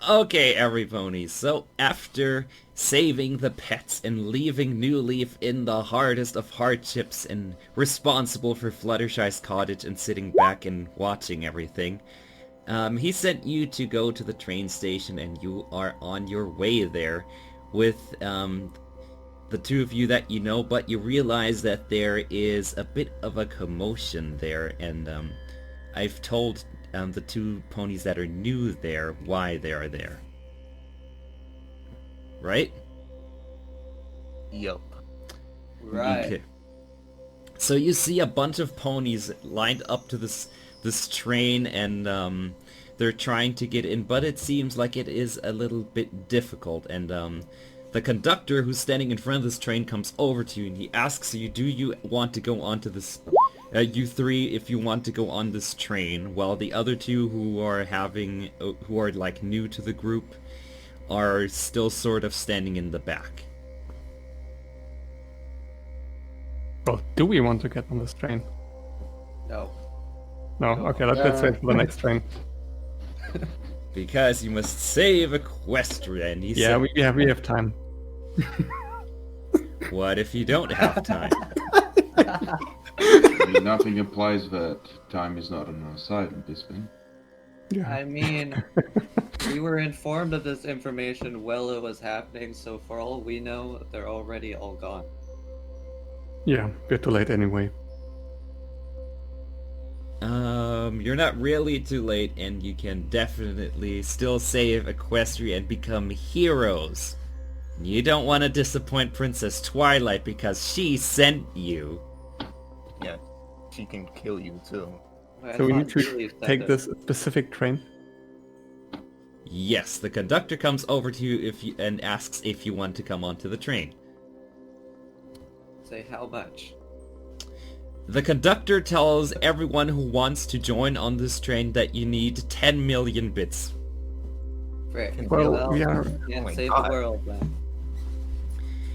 Okay, everybody, so after saving the pets and leaving New Leaf in the hardest of hardships and responsible for Fluttershy's cottage and sitting back and watching everything, he sent you to go to the train station and you are on your way there with the two of you that you know, but you realize that there is a bit of a commotion there, and I've told the two ponies that are new there why they are there. Right? Yup. Right. Okay. So you see a bunch of ponies lined up to this train, and they're trying to get in, but it seems like it is a little bit difficult, and the conductor who's standing in front of this train comes over to you and he asks you, do you want to go onto this, you three, if you want to go on this train, while the other two who are like new to the group are still sort of standing in the back. Well, do we want to get on this train? No. No? Okay, let's wait for the next train. Because you must save Equestria, and he Yeah, said, we have time. what if you don't have time? I mean, nothing implies that time is not on our side in this thing. Yeah. I mean, we were informed of this information while it was happening, so for all we know, they're already all gone. Yeah, we're too late anyway. You're not really too late, and you can definitely still save Equestria and become heroes. You don't want to disappoint Princess Twilight because she sent you. Yeah, she can kill you too. I So we need thought to Julius said take that. this specific train. Yes, the conductor comes over to you and asks if you want to come onto the train. Say how much? The conductor tells everyone who wants to join on this train that you need 10 million bits. Frick. Well, we are... Can't Oh my save God. the world then.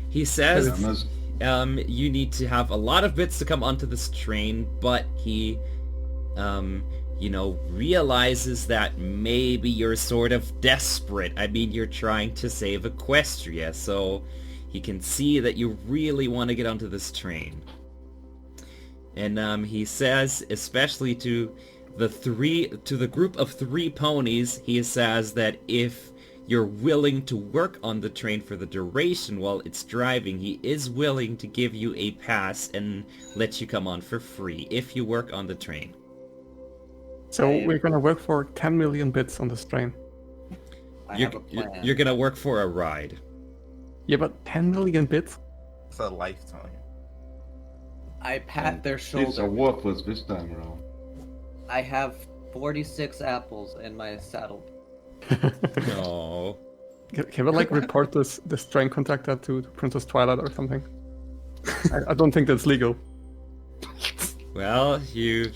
He says Unless- you need to have a lot of bits to come onto this train, but he, realizes that maybe you're sort of desperate. I mean, you're trying to save Equestria, so he can see that you really want to get onto this train. And he says, especially to the group of 3 ponies, he says that if you're willing to work on the train for the duration while it's driving, he is willing to give you a pass and let you come on for free if you work on the train. So we're gonna work for 10 million bits on this train. I have a plan. You're gonna work for a ride. Yeah, but 10 million bits? It's a lifetime. I pat their It's a shoulder. worthless this time around. I have 46 apples in my saddle. No. Can we like report this train conductor to Princess Twilight or something? I don't think that's legal. Well,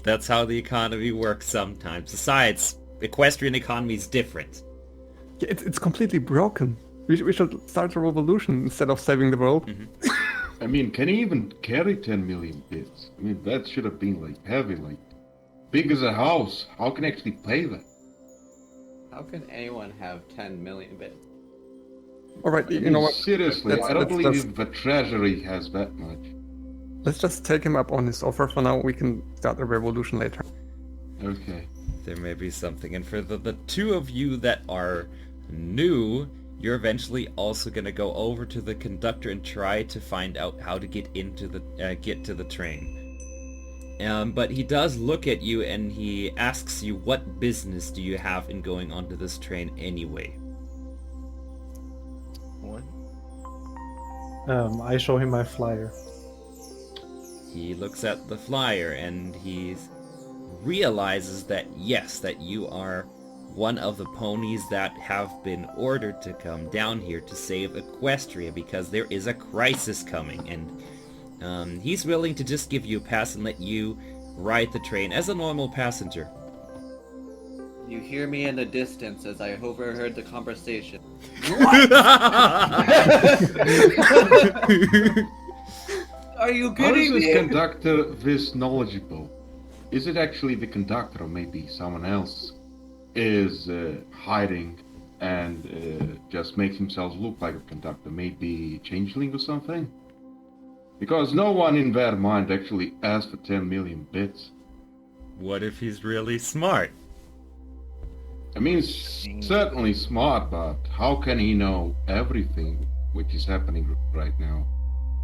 that's how the economy works sometimes. Besides, equestrian economy is different. Yeah, it's completely broken. We should start a revolution instead of saving the world. I mean, can he even carry 10 million bits? I mean, that should have been like heavy, like big as a house. How can he actually pay that? How can anyone have 10 million bits? Alright, I you mean, know what? seriously, Let's- I don't let's believe just- the treasury has that much. Let's just take him up on his offer for now. We can start a revolution later. Okay. There may be something. And for the 2 of you that are new, you're eventually also gonna go over to the conductor and try to find out how to get to the train. But he does look at you and he asks you, what business do you have in going onto this train anyway? What? I show him my flyer. He looks at the flyer and he realizes that yes, that you are one of the ponies that have been ordered to come down here to save Equestria because there is a crisis coming, and he's willing to just give you a pass and let you ride the train as a normal passenger. You hear me in the distance as I overheard the conversation. Are you How is kidding this me? conductor this knowledgeable? Is it actually the conductor, or maybe someone else is hiding and just makes himself look like a conductor, maybe changeling or something? Because no one in their mind actually asked for 10 million bits. What if he's really smart? I mean, certainly smart, but how can he know everything which is happening right now?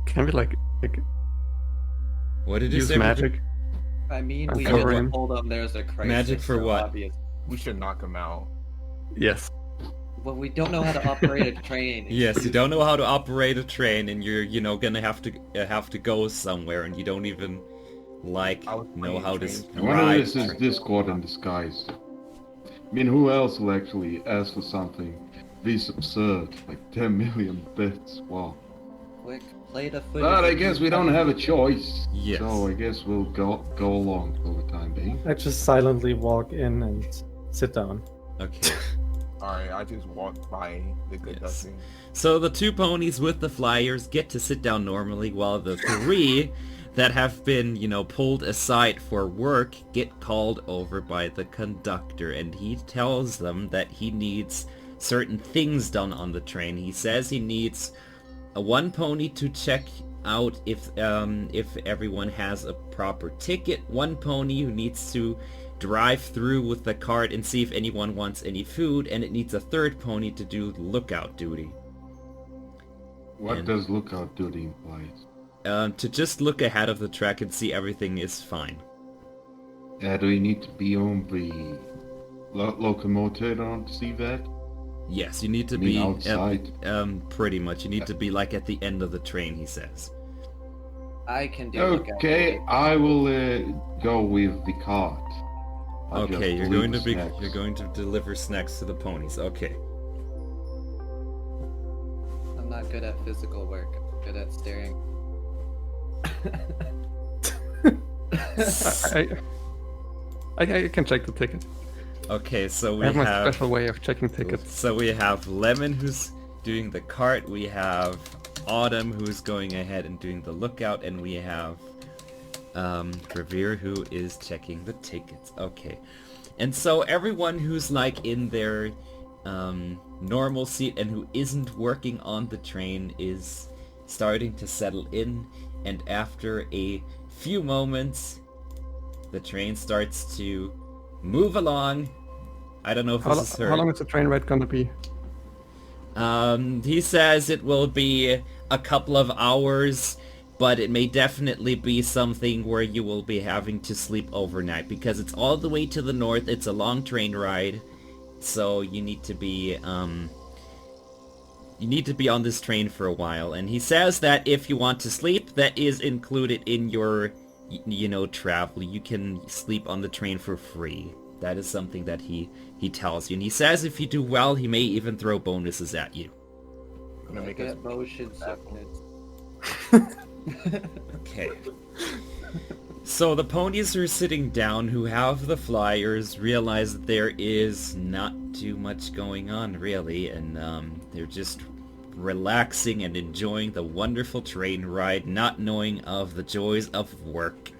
Can we like What did you use say? magic? I mean, we Cover just him. told them there's a crisis. Magic for so what? Obvious. We should knock him out. Yes. Well, we don't know how to operate a train. Yes, you don't know how to operate a train, and you're, you know, gonna have to go somewhere, and you don't even like I was know playing how to trains. I wonder ride. if this is Discord in disguise. I mean, who else will actually ask for something this absurd, like 10 million bits? Wow. Quick, play the footage. But I guess we don't have a choice. Yes. So I guess we'll go along for the time being. I just silently walk in and sit down. Okay. Alright, I just walked by the good Yes. ducking. So the two ponies with the flyers get to sit down normally, while the three that have been, you know, pulled aside for work get called over by the conductor, and he tells them that he needs certain things done on the train. He says he needs one pony to check out if everyone has a proper ticket, one pony who needs to drive through with the cart and see if anyone wants any food, and it needs a third pony to do lookout duty. What And- does lookout duty imply? To just look ahead of the track and see everything is fine. Do you need to be on the locomotive in order to see that? Yes, you need to I mean, be outside. pretty much. You need to be like at the end of the train, he says. I can do it. Okay, I will go with the cart. I'll just Okay, you're deliver going to be snacks. you're going to deliver snacks to the ponies. Okay. I'm not good at physical work. I'm good at staring. I can check the ticket. Okay, so I we have my have special way of checking tickets. so we have Lemon who's doing the cart, we have Autumn who's going ahead and doing the lookout, and we have Revere who is checking the tickets. Okay. And so everyone who's like in their normal seat and who isn't working on the train is starting to settle in, and after a few moments the train starts to move along. I don't know if How, this is heard. how long is the train ride gonna be? He says it will be a couple of hours, but it may definitely be something where you will be having to sleep overnight, because it's all the way to the north. It's a long train ride, so you need to be on this train for a while. And he says that if you want to sleep, that is included in your, you know, travel. You can sleep on the train for free. That is something that he tells you. And he says if you do well, he may even throw bonuses at you. Gonna I make us get motion sickness. Okay. So the ponies are sitting down who have the flyers, realize that there is not too much going on really, and they're just relaxing and enjoying the wonderful train ride, not knowing of the joys of work.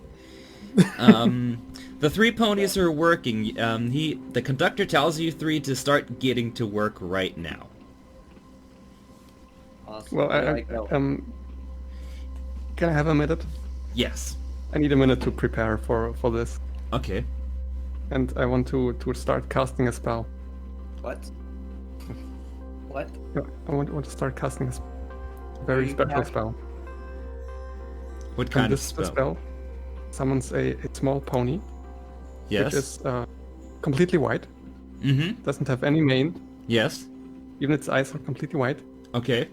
The three ponies are working. The conductor tells you three to start getting to work right now. Awesome. Well, Where do I go? can I have a minute? Yes. I need a minute to prepare for this, Okay. and I want to start casting a spell. What? What? Yeah, I want to start casting a very you special cast? spell. What And kind of this spell? summons a small pony, Yes. which is completely white, Mm-hmm. doesn't have any mane, Yes. even its eyes are completely white. Okay.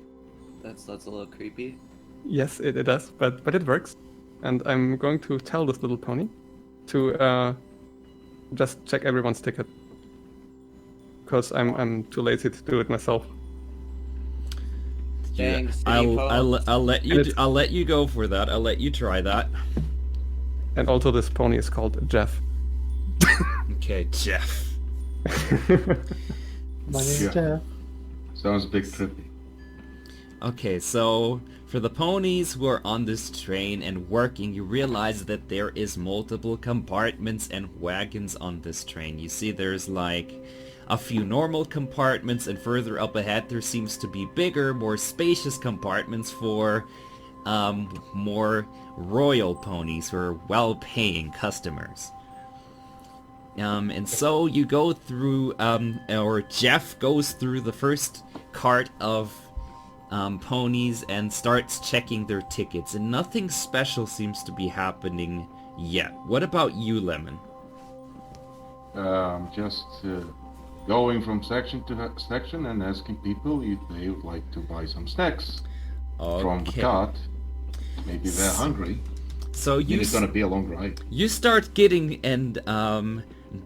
That's a little creepy. Yes, it does, but it works. And I'm going to tell this little pony to just check everyone's ticket, because I'm too lazy to do it myself. Dang, city I'll let you And it's- I'll let you go for that. I'll let you try that. And also, this pony is called Jeff. Okay, Jeff. My name's Yeah. Jeff. Sounds a bit trippy. Okay, so for the ponies who are on this train and working, you realize that there is multiple compartments and wagons on this train. You see there's like a few normal compartments, and further up ahead there seems to be bigger, more spacious compartments for more royal ponies who are well-paying customers. And so you go through, or Jeff goes through the first cart of ponies and starts checking their tickets, and nothing special seems to be happening yet. What about you, Lemon? Just going from section to section and asking people if they would like to buy some snacks from the cart. Maybe they're hungry. So it's gonna be a long ride. You start getting and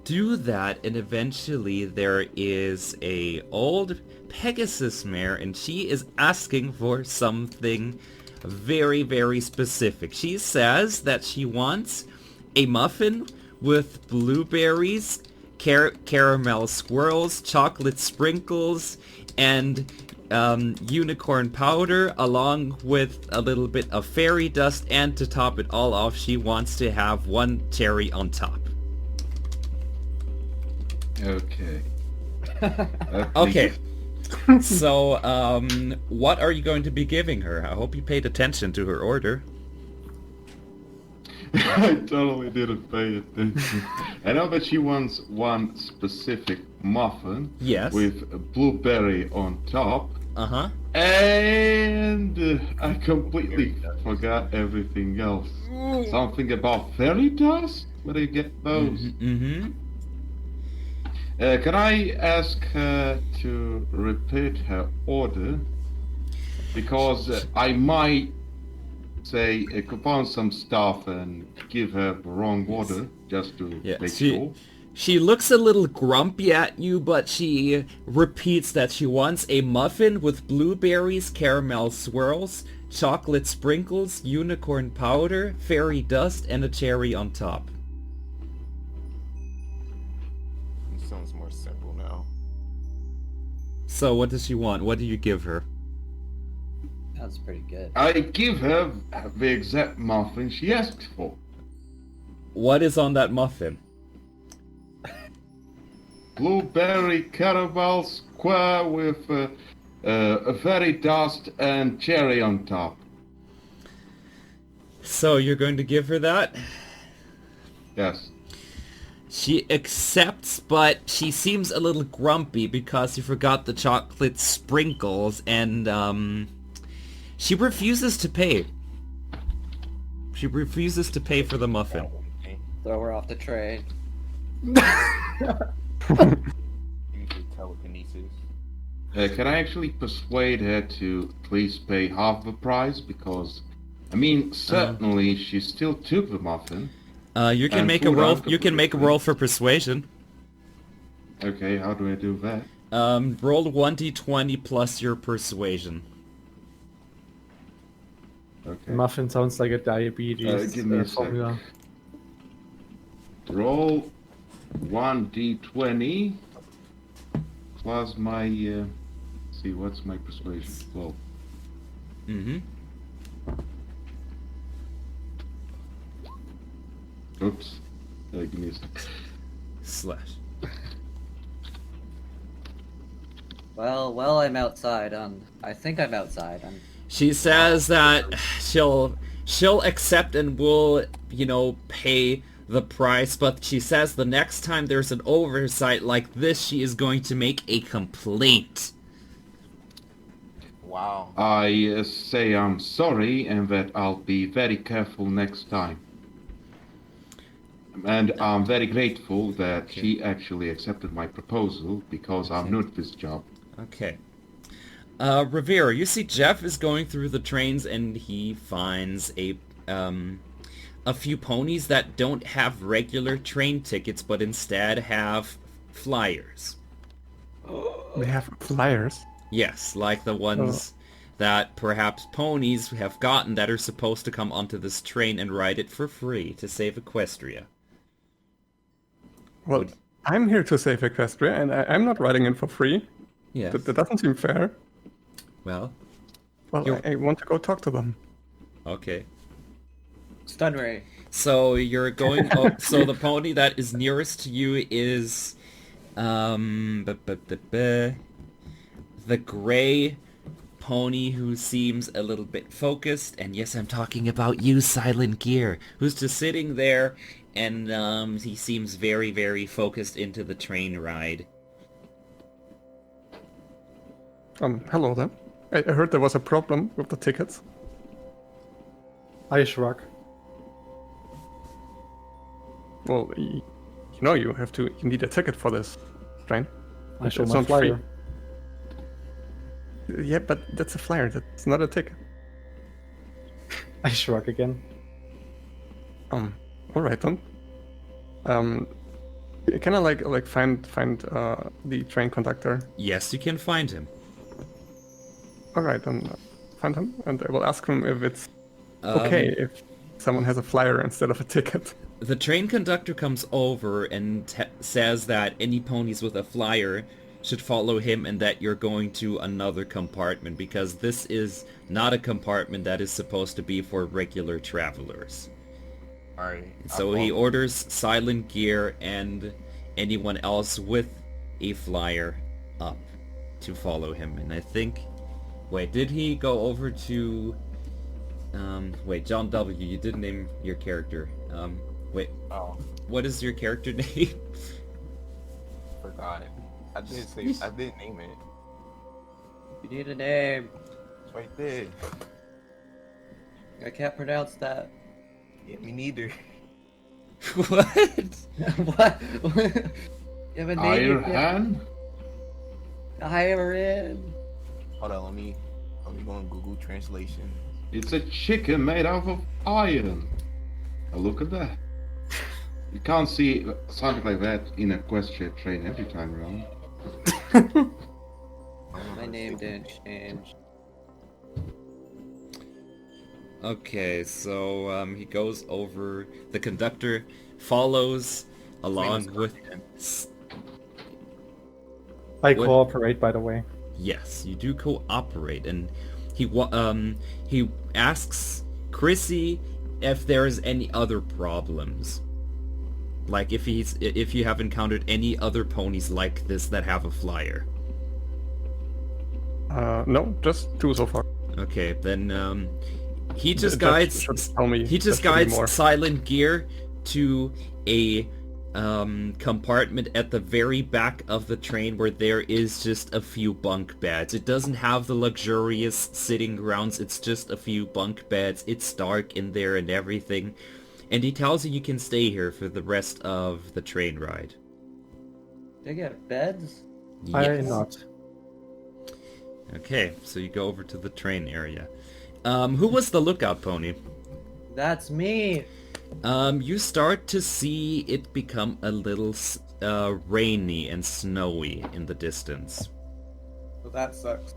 do that, and eventually there is a old Pegasus mare, and she is asking for something very, very specific. She says that she wants a muffin with blueberries, caramel swirls, chocolate sprinkles, and unicorn powder, along with a little bit of fairy dust, and to top it all off, she wants to have one cherry on top. Okay. Okay. So, what are you going to be giving her? I hope you paid attention to her order. I totally didn't pay attention. I know that she wants one specific muffin. Yes. With a blueberry on top. Uh-huh. And I completely forgot everything else. Something about fairy dust? Where do you get those? Mm-hmm. Can I ask her to repeat her order? Because I might say coupon some stuff and give her the wrong order just to make sure. She looks a little grumpy at you, but she repeats that she wants a muffin with blueberries, caramel swirls, chocolate sprinkles, unicorn powder, fairy dust, and a cherry on top. It sounds more simple now. So what does she want? What do you give her? That's pretty good. I give her the exact muffin she asked for. What is on that muffin? Blueberry caramel square with a fairy dust and cherry on top. So you're going to give her that? Yes. She accepts, but she seems a little grumpy because you forgot the chocolate sprinkles, and she refuses to pay. She refuses to pay for the muffin. Throw her off the train. Usually telekinesis. Can I actually persuade her to please pay half the price? Because, I mean, certainly she still took the muffin. You can make a roll. You can make a roll for persuasion. Okay, how do I do that? Roll 1d20 plus your persuasion. Okay. Muffin sounds like a diabetes Give me a formula. Roll 1d20 plus my see what's my persuasion? Well, Mm-hmm. oops. Give me a sec. Slash. Well, I'm outside. I think I'm outside. She says that she'll accept and will, pay the price, but she says the next time there's an oversight like this, she is going to make a complaint. Wow. I say I'm sorry and that I'll be very careful next time. And I'm very grateful that she actually accepted my proposal because I'm new at this job. Okay. Rivera, you see Jeff is going through the trains and he finds a few ponies that don't have regular train tickets but instead have flyers. They have flyers. Yes, like the ones that perhaps ponies have gotten that are supposed to come onto this train and ride it for free to save Equestria. Well, I'm here to save Equestria, and I'm not riding it for free. Yes. That doesn't seem fair. Well, Well, I want to go talk to them. okay. Stun ray. So you're going so the pony that is nearest to you is The gray pony who seems a little bit focused, and yes, I'm talking about you, Silent Gear, who's just sitting there, and he seems very, very focused into the train ride. Hello there. I heard there was a problem with the tickets. I shrug. Well, you know you need a ticket for this train. I show It's my not free. flyer. Yeah, but that's a flyer. That's not a ticket. I shrug again. All right then. Can I like find the train conductor? Yes, you can find him. All right, then find him, and I will ask him if it's okay if someone has a flyer instead of a ticket. The train conductor comes over and says that any ponies with a flyer should follow him and that you're going to another compartment because this is not a compartment that is supposed to be for regular travelers. Alright. So he orders Silent Gear and anyone else with a flyer up to follow him. And I think... Wait, did he go over to... wait, John W., you didn't name your character. Wait, Oh, what is your character name? forgot. I did name it. You need a name. It's right there. I can't pronounce that. Yeah, me neither. What? What? You have a name? Iron hand? Iron. Hold on, let me go on Google Translation. It's a chicken made out of iron. Now look at that. You can't see something like that in a equestria train every time around. My name didn't change. Okay, so he goes over. The conductor follows along with. I What? cooperate, by the way. Yes, you do cooperate, and he asks Chrissy if there's any other problems. Like if you have encountered any other ponies like this that have a flyer. No, just 2 so far. Okay, then he just That guides should tell me he just there should be guides more. Silent Gear to a compartment at the very back of the train where there is just a few bunk beds. It doesn't have the luxurious sitting grounds, it's just a few bunk beds. It's dark in there and everything. And he tells you can stay here for the rest of the train ride. They get beds? I not. Okay, so you go over to the train area. Who was the lookout pony? That's me. You start to see it become a little rainy and snowy in the distance. Well, that sucks.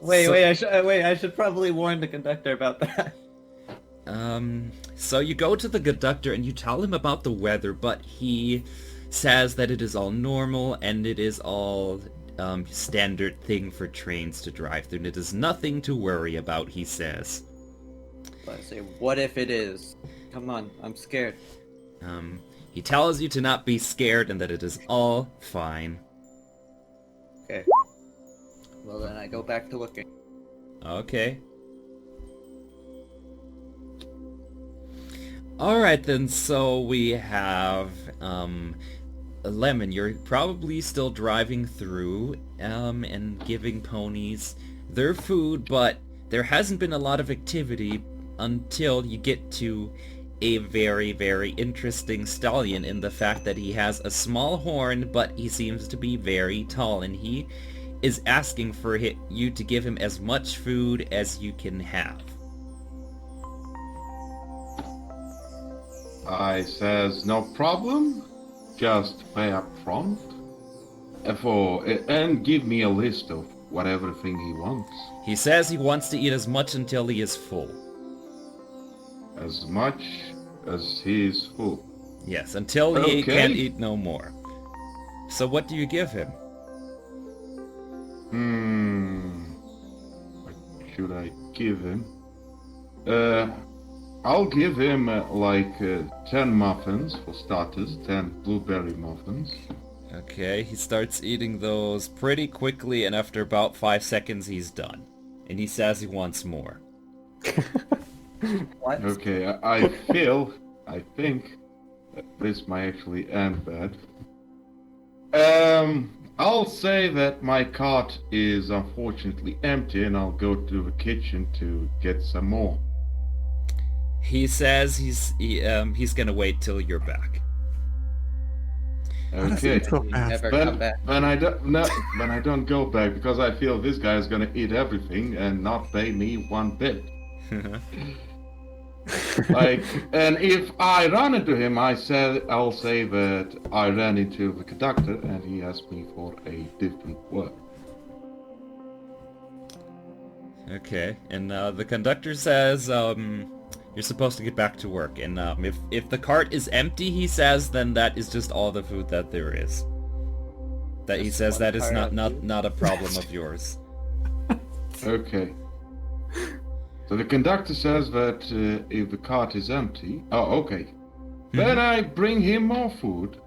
I should probably warn the conductor about that. So you go to the conductor and you tell him about the weather, but he says that it is all normal and it is all standard thing for trains to drive through, and it is nothing to worry about, he says. But I say, what if it is? Come on, I'm scared. He tells you to not be scared and that it is all fine. Okay. Well, then I go back to looking. Okay. Alright then, so we have, Lemon, you're probably still driving through, and giving ponies their food, but there hasn't been a lot of activity until you get to a very, very interesting stallion in the fact that he has a small horn, but he seems to be very tall, and he is asking for you to give him as much food as you can have. I says no problem. Just pay up front. And give me a list of whatever thing he wants. He says he wants to eat as much until he is full. As much as he is full. Yes, until he Okay. can't eat no more. So what do you give him? What should I give him? I'll give him 10 muffins for starters, 10 blueberry muffins. Okay, he starts eating those pretty quickly, and after about 5 seconds he's done. And he says he wants more. What? Okay, I think that this might actually end bad. I'll say that my cart is unfortunately empty, and I'll go to the kitchen to get some more. He says he's gonna wait till you're back. Okay. So fast. Never come back. When I don't go back because I feel this guy is gonna eat everything and not pay me one bit. And if I run into him, I'll say that I ran into the conductor and he asked me for a different work. Okay, and the conductor says you're supposed to get back to work, and if the cart is empty, he says, then that is just all the food that there is. That he says that is not a problem of yours. Okay. So the conductor says that if the cart is empty... Oh, okay. Then I bring him more food.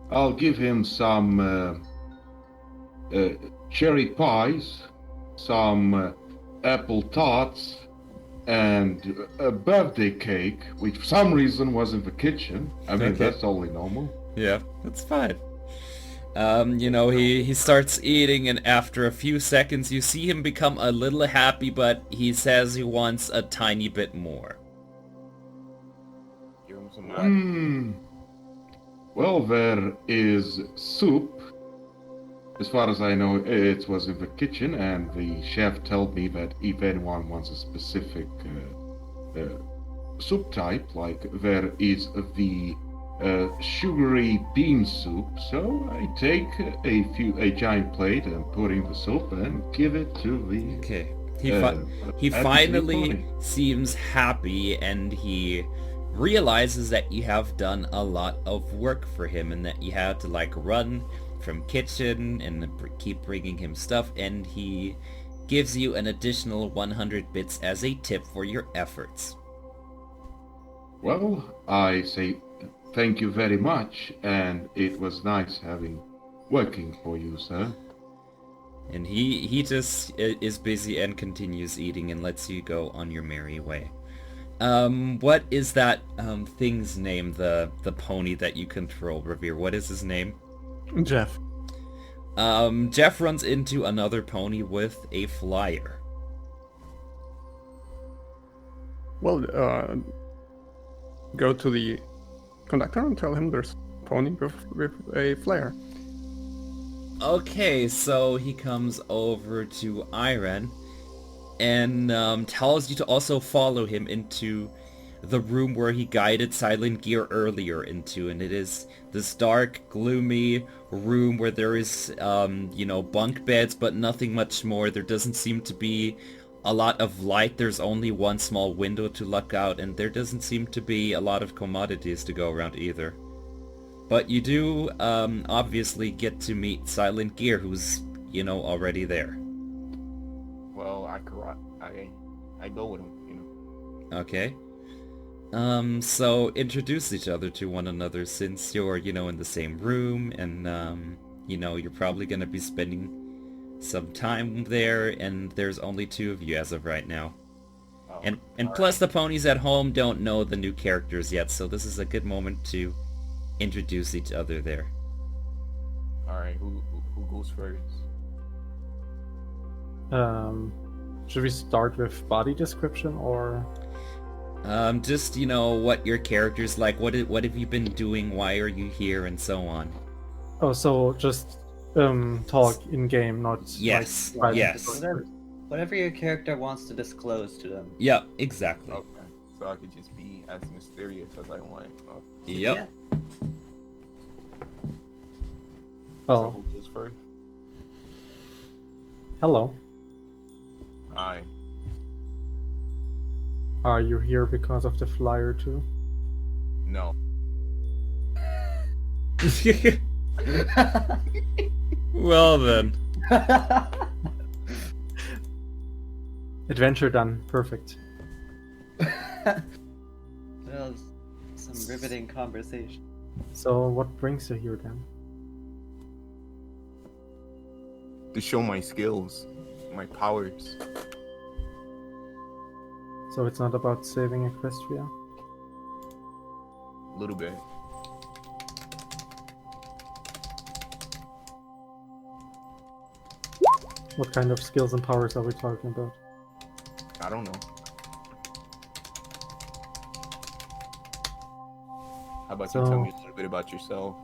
I'll give him some cherry pies, some apple tarts, and a birthday cake, which for some reason was in the kitchen. I mean, Okay. that's totally normal. Yeah, that's fine. He starts eating, and after a few seconds you see him become a little happy, but he says he wants a tiny bit more. Give him some more. Well, there is soup. As far as I know, it was in the kitchen, and the chef told me that if anyone wants a specific soup type, like there is the sugary bean soup, so I take a giant plate and put in the soup and give it to the... Okay. He happy finally pony. seems happy, and he realizes that you have done a lot of work for him, and that you had to run from kitchen and keep bringing him stuff, and he gives you an additional 100 bits as a tip for your efforts. Well, I say thank you very much, and it was nice working for you, sir. And he just is busy and continues eating and lets you go on your merry way. What is that thing's name, the pony that you control, Revere? What is his name? Jeff. Jeff runs into another pony with a flyer. Well, go to the conductor and tell him there's a pony with a flare. Okay, so he comes over to Iron and tells you to also follow him into the room where he guided Silent Gear earlier into, and it is this dark, gloomy room where there is, bunk beds, but nothing much more. There doesn't seem to be a lot of light. There's only one small window to look out, and there doesn't seem to be a lot of commodities to go around either. But you do, obviously get to meet Silent Gear, who's, already there. Well, I go with him, Okay. So introduce each other to one another, since you're, in the same room, and, you're probably gonna be spending some time there, and there's only 2 of you as of right now. Oh, And plus the ponies at home don't know the new characters yet, so this is a good moment to introduce each other there. Alright, who goes first? Should we start with body description or? Just, what your character's like, what have you been doing, why are you here, and so on. Oh, so just talk in game, not Yes, like, yes. Whatever your character wants to disclose to them. Yeah, exactly. Okay, so I could just be as mysterious as I want. Okay. Yep. Yeah. So Well, who goes first? hello. Hi. Are you here because of the flyer too? No. Well then. Adventure done. Perfect. riveting conversation. So what brings you here then? To show my skills, my powers. So it's not about saving Equestria? A little bit. What kind of skills and powers are we talking about? I don't know. How about you tell me a little bit about yourself?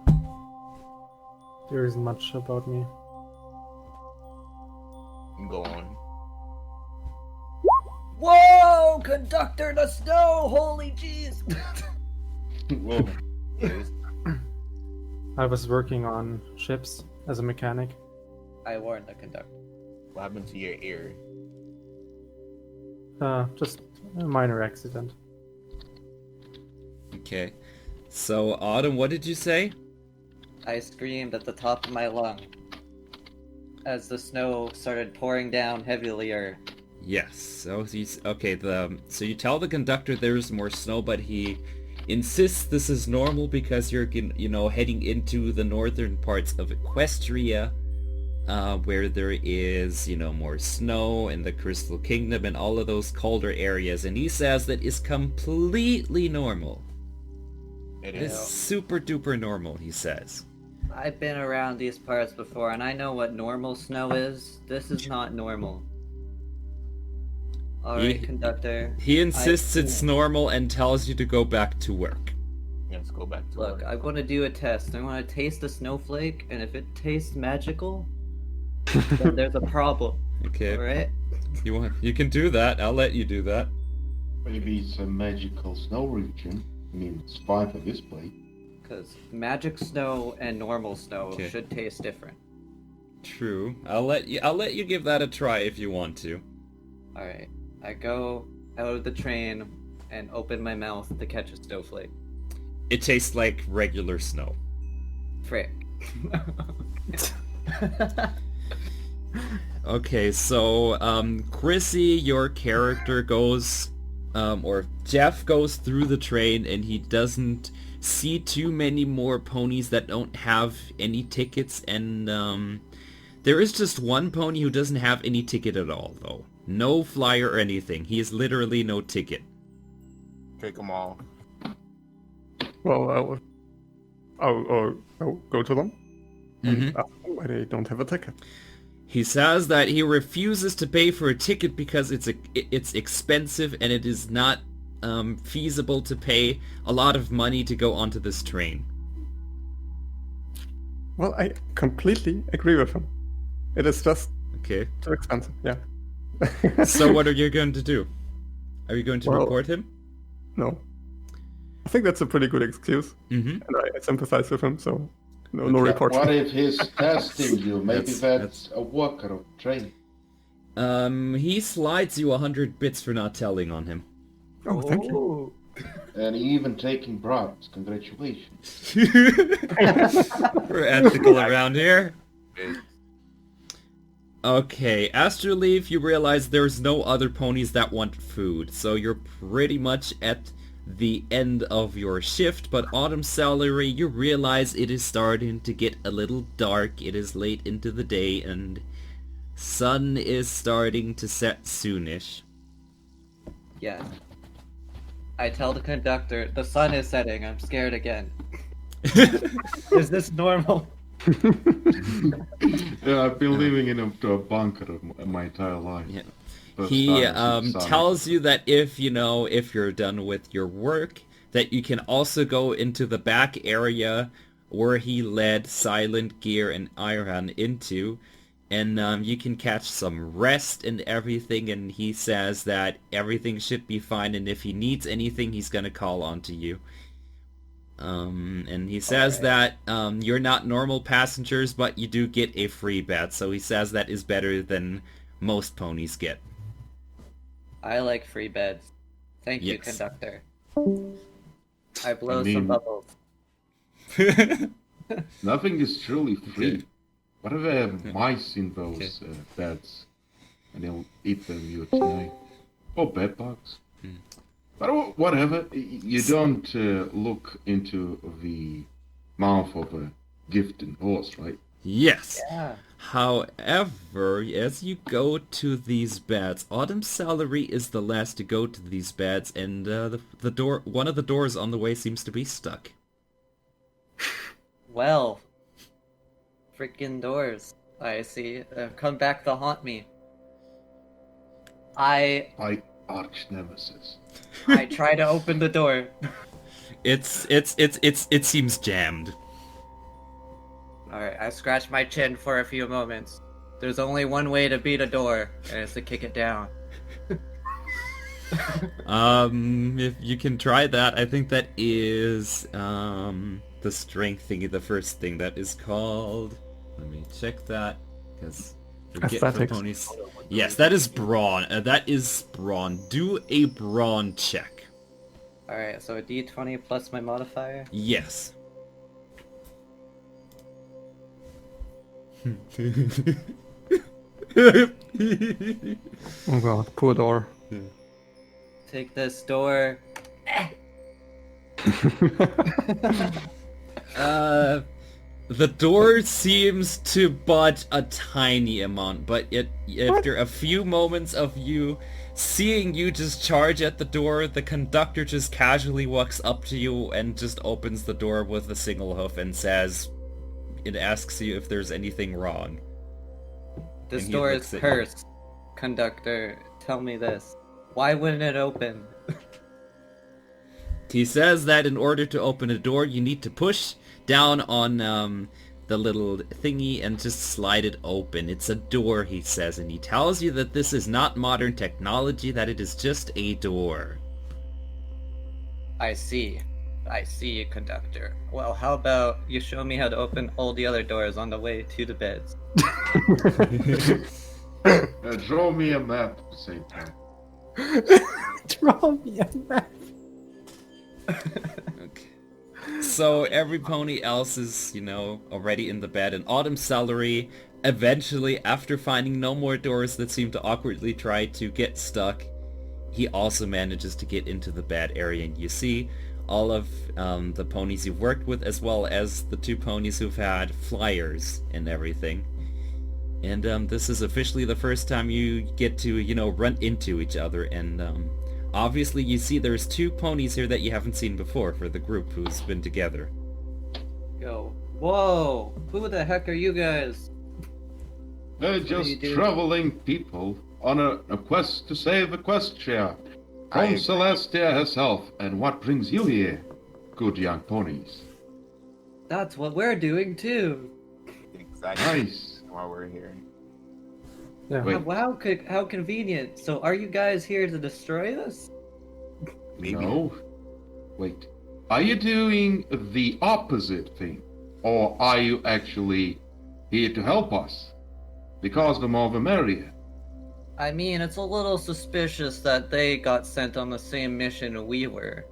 There isn't much about me. You can go on. Whoa! Conductor, the snow! Holy jeez! Whoa. Yes. I was working on ships as a mechanic. I warned the conductor. What happened to your ear? Just a minor accident. Okay. So, Autumn, what did you say? I screamed at the top of my lung as the snow started pouring down heavier. Yes. So he's okay. So you tell the conductor there's more snow, but he insists this is normal because you're heading into the northern parts of Equestria, where there is more snow in the Crystal Kingdom and all of those colder areas, and he says that is completely normal. It It is is. super duper normal, he says. I've been around these parts before, and I know what normal snow is. This is not normal. Alright, conductor. He insists it's normal and tells you to go back to work. Let's go back to Look, work. I'm gonna do a test. I'm gonna taste a snowflake, and if it tastes magical, then there's a problem. Okay. Alright? You can do that. I'll let you do that. Maybe it's a magical snow region. I mean, it's fine for this place. Because magic snow and normal snow Okay. should taste different. True. I'll let you give that a try if you want to. Alright. I go out of the train and open my mouth to catch a snowflake. It tastes like regular snow. Frick. Okay, so Chrissy, your character goes or Jeff goes through the train and he doesn't see too many more ponies that don't have any tickets, and there is just one pony who doesn't have any ticket at all though. No flyer or anything. He has literally no ticket. Take them all. Well, I'll go to them and Mhm. ask them why they don't have a ticket. He says that he refuses to pay for a ticket because it's expensive and it is not feasible to pay a lot of money to go onto this train. Well, I completely agree with him. It is just Okay. too expensive, yeah. So what are you going to do? Are you going to Well- report him? No. I think that's a pretty good excuse, Mm-hmm. and I sympathize with him, so no Okay. report. What if he's testing you? Maybe That's- that's a worker of train. He slides you 100 bits for not telling on him. Oh, thank you. And even taking bribes. Congratulations. We're ethical around here. Okay. Okay, after you leave, you realize there's no other ponies that want food, so you're pretty much at the end of your shift, but Autumn Salary, you realize it is starting to get a little dark. It is late into the day, and sun is starting to set soonish. Yeah. I tell the conductor, the sun is setting, I'm scared again. Is this normal? Yeah, I've been living in a bunker my entire life. Yeah. But He started to tells you that if you're done with your work, that you can also go into the back area where he led Silent Gear and Iron into, and you can catch some rest and everything, and he says that everything should be fine, and if he needs anything, he's gonna call on to you. And he says that you're not normal passengers, but you do get a free bed, so he says that is better than most ponies get. I like free beds. Thank you, Yes. conductor. I blow I mean- some bubbles. Nothing is truly free. Okay. What if there are mice in those beds? And they'll eat them you tonight. Or bedbugs. But whatever, you don't look into the mouth of a gifted horse, right? Yes. Yeah. However, as you go to these beds, Autumn's Salary is the last to go to these beds, and the door, one of the doors on the way seems to be stuck. Well, freaking doors. I see. Come back to haunt me. I My arch nemesis. try to open the door. It seems jammed. Alright, I scratch my chin for a few moments. There's only one way to beat a door, and it's to kick it down. If you can try that, I think that is the strength thingy, the first thing that is called. Let me check that, because Athletics. ponies. Yes, that is brawn. That is brawn. Do a brawn check. Alright, so a d20 plus my modifier. Yes. Oh god, poor door. Take this door. The door seems to budge a tiny amount, but after a few moments of you seeing you just charge at the door, the conductor just casually walks up to you and just opens the door with a single hoof and says, it asks you if there's anything wrong. This And he door is looks at you. cursed. Conductor, tell me this. Why wouldn't it open? He says that in order to open a door, you need to push down on the little thingy and just slide it open. It's a door, he says, and he tells you that this is not modern technology, that it is just a door. I see. I see, conductor. Well, how about you show me how to open all the other doors on the way to the beds? Draw me a map at the same time. Draw me a map. Okay. So every pony else is, already in the bed, and Autumn Celery, eventually, after finding no more doors that seem to awkwardly try to get stuck, he also manages to get into the bed area, and you see all of the ponies you've worked with, as well as the two ponies who've had flyers and everything. And this is officially the first time you get to, run into each other, and obviously you see there's two ponies here that you haven't seen before for the group who's been together. Go. Whoa! Who the heck are you guys? They're do you just do? traveling people on a quest to save Equestria I from agree. Celestia herself. And what brings you here, good young ponies? That's what we're doing too. Exactly. Nice. While we're here. Yeah. Wait. Wow, how convenient. So are you guys here to destroy us? Maybe. No. Wait. Are you doing the opposite thing? Or are you actually here to help us? Because the more the merrier. I mean, it's a little suspicious that they got sent on the same mission we were.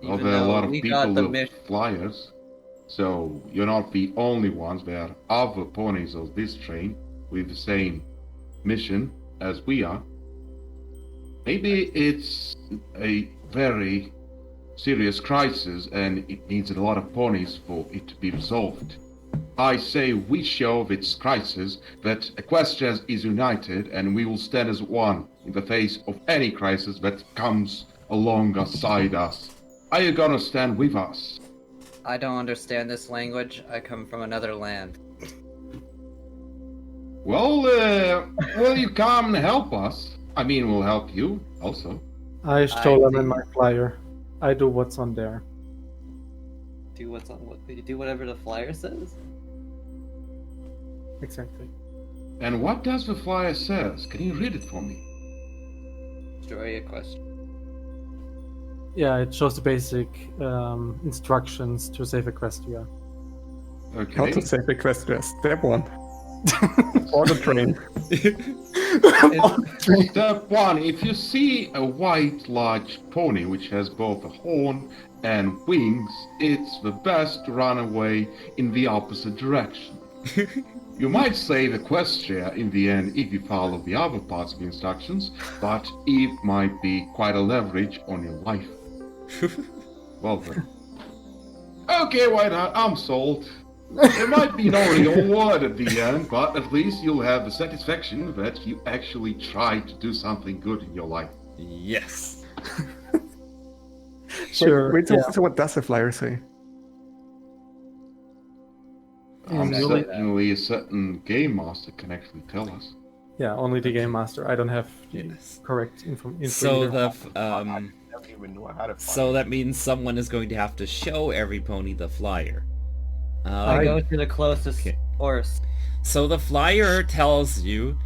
Well, Even there are a though lot of we people got the with mission. flyers. So you're not the only ones. There are other ponies of this train with the same mission as we are. Maybe it's a very serious crisis and it needs a lot of ponies for it to be resolved. I say we show this crisis that Equestria is united and we will stand as one in the face of any crisis that comes alongside us. Are you gonna stand with us? I don't understand this language. I come from another land. Well, will you come and help us? I mean, we'll help you also. I show them see. in my flyer. I do what's on there. Do what's on what? You do whatever the flyer says. Exactly. And what does the flyer says? Can you read it for me? Destroy a question. Yeah, it shows the basic instructions to save Equestria. How Okay. to save Equestria? Step 1. Or the train. Step 1. If you see a white large pony which has both a horn and wings, it's the best to run away in the opposite direction. You might save Equestria in the end if you follow the other parts of the instructions, but it might be quite a leverage on your life. Well then. Okay, why not? I'm sold. There might be no reward at the end, but at least you'll have the satisfaction that you actually tried to do something good in your life. Yes. Sure. Wait, yeah. so what does the flyer say? Exactly that. Certainly a certain game master can actually tell us. Yeah, only the game master. I don't have the Yes. correct info. So either. I don't even know how to find So it. that means someone is going to have to show every pony the flyer. I go to the closest Okay. horse. So the flyer tells you,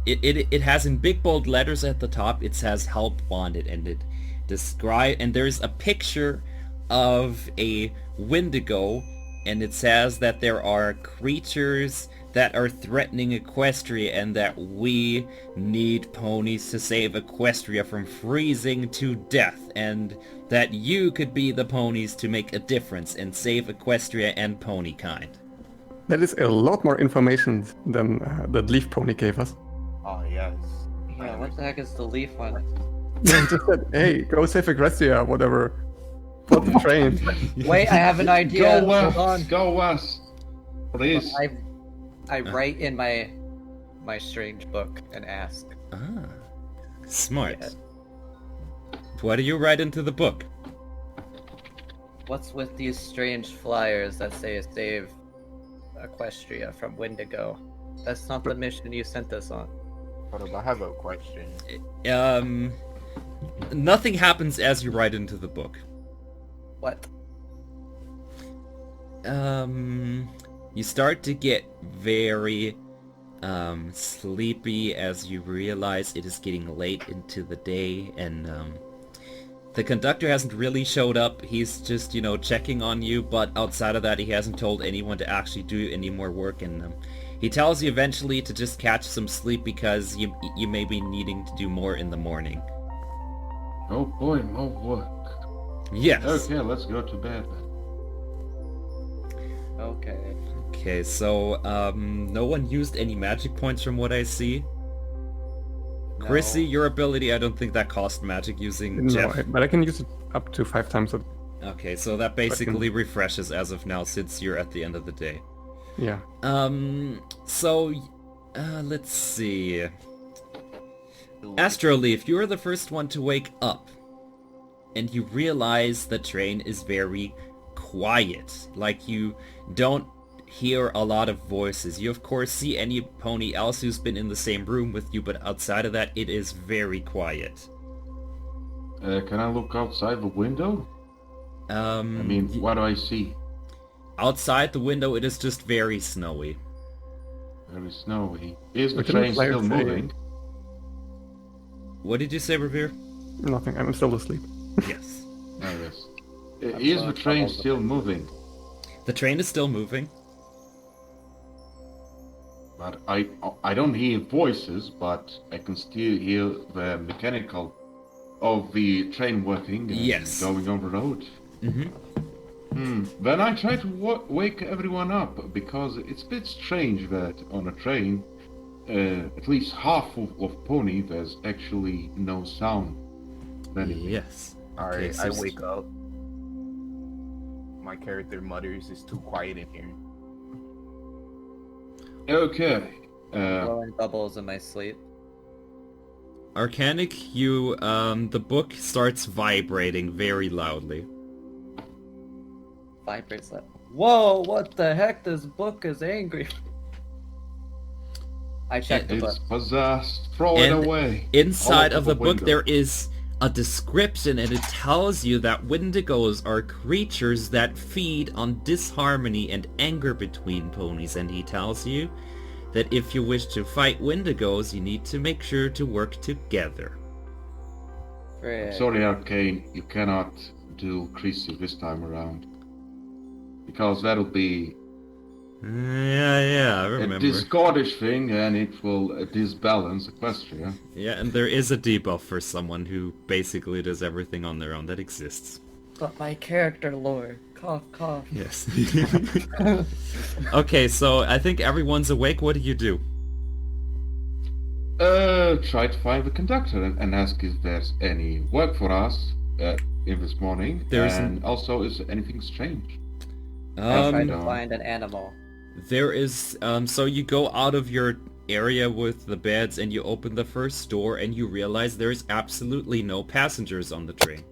it has in big bold letters at the top, it says help wanted, and there's a picture of a Wendigo, and it says that there are creatures that are threatening Equestria and that we need ponies to save Equestria from freezing to death, and that you could be the ponies to make a difference and save Equestria and pony kind. That is a lot more information than the leaf pony gave us. Oh, yes. Yeah, what the heck is the leaf one? They just said, hey, go save Agressia, whatever. For the train. Wait, I have an idea. Go Hold on. west, go west. Please. I write in my strange book and ask. Ah, smart. Yeah. What do you write into the book? What's with these strange flyers that say save Equestria from Wendigo? That's not the mission you sent us on. Hold up, I have a question. Nothing happens as you write into the book. What? You start to get very sleepy as you realize it is getting late into the day, and the conductor hasn't really showed up. He's just, checking on you, but outside of that, he hasn't told anyone to actually do any more work, and he tells you eventually to just catch some sleep because you may be needing to do more in the morning. Oh boy, more work. Yes. Okay, let's go to bed then. Okay. Okay, so, no one used any magic points from what I see. No. Chrissy, your ability, I don't think that cost magic using No, Jeff. but I can use it up to 5 times. Okay, so that basically refreshes as of now since you're at the end of the day. Yeah. Let's see. Astroleaf, you're the first one to wake up. And you realize the train is very quiet. Like, you don't hear a lot of voices. You of course see any pony else who's been in the same room with you, but outside of that, it is very quiet. Can I look outside the window? I mean, what do I see? Outside the window, it is just very snowy. Very snowy. Is the What did the train flyer still say? moving? What did you say, Revere? Nothing, I'm still asleep. Yes. Oh, yes. Is the train still moving? The train is still moving. But I don't hear voices, but I can still hear the mechanical of the train working and Yes. going on the road. Then I try to wake everyone up, because it's a bit strange that on a train, at least half of pony, there's actually no sound. Anyway. Yes. Alright, Okay, I so- wake up. My character mutters, it's too quiet in here. Okay. Blowing bubbles in my sleep. Arcanic, the book starts vibrating very loudly. Vibrates like, whoa, what the heck? This book is angry. I checked the book. It's possessed. Throw it And away. Inside All of the book, window. there is a description, and it tells you that Wendigos are creatures that feed on disharmony and anger between ponies, and he tells you that if you wish to fight Wendigos, you need to make sure to work together. Frick. Sorry, Arcane, you cannot do Chrissy this time around. Because that'll be Yeah, I a remember. Scottish thing, and it will disbalance Equestria. Yeah, and there is a debuff for someone who basically does everything on their own that exists. But my character lore. Cough, cough. Yes. Okay, so I think everyone's awake. What do you do? Try to find the conductor and ask if there's any work for us in this morning. There's and also, is anything strange? I tried to Um, find an animal. There is, so you go out of your area with the beds and you open the first door and you realize there is absolutely no passengers on the train.